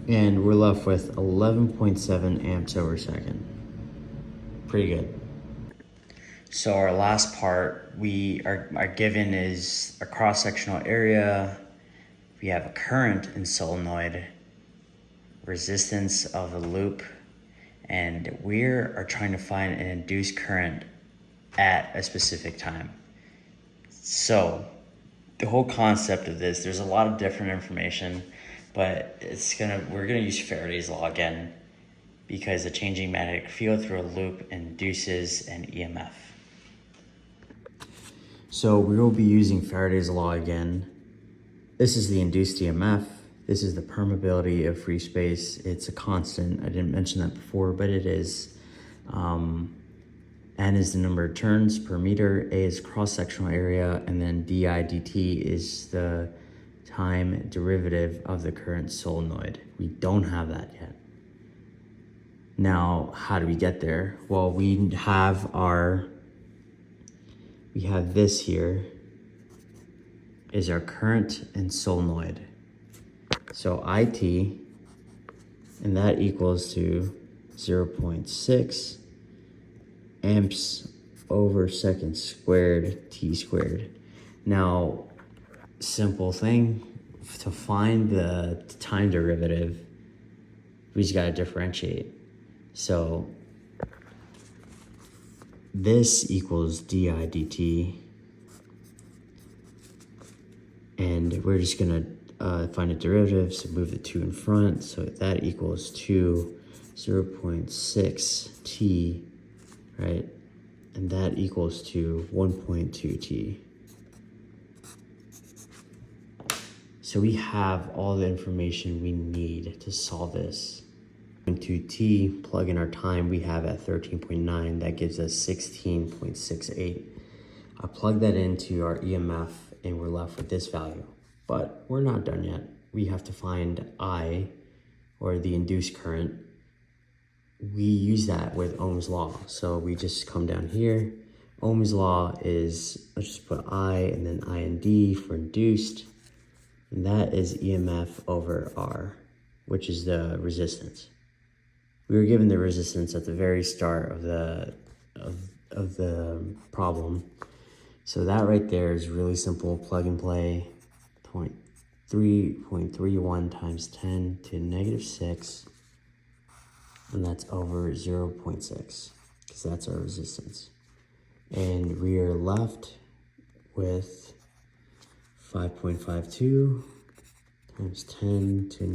And we're left with 11.7 amps over second. Pretty good. So our last part, our given is a cross-sectional area. We have a current in solenoid, resistance of the loop, and we are trying to find an induced current at a specific time. So the whole concept of this, there's a lot of different information, but we're gonna use Faraday's law again, because a changing magnetic field through a loop induces an EMF. So we will be using Faraday's law again. This is the induced EMF. This is the permeability of free space. It's a constant. I didn't mention that before, but it is. N is the number of turns per meter, A is cross-sectional area, and then di dt is the time derivative of the current solenoid. We don't have that yet. Now, how do we get there? Well, we have this here is our current and solenoid. So IT, and that equals to 0.6 amps over second squared t squared. Now, simple thing, to find the time derivative, we just gotta differentiate. So this equals di dt, and we're just gonna find a derivative, so move the 2 in front, so that equals 0.6 t, right? And that equals to 1.2 t. So we have all the information we need to solve this. 1.2 t, plug in our time, we have at 13.9, that gives us 16.68. I plug that into our EMF and we're left with this value. But we're not done yet. We have to find I, or the induced current. We use that with Ohm's law. So we just come down here. Ohm's law is, let's just put I and then I and D for induced. And that is EMF over R, which is the resistance. We were given the resistance at the very start of the problem. So that right there is really simple, plug and play. 3.31 times 10 to negative 6, and that's over 0.6, because that's our resistance. And we are left with 5.52 times 10 to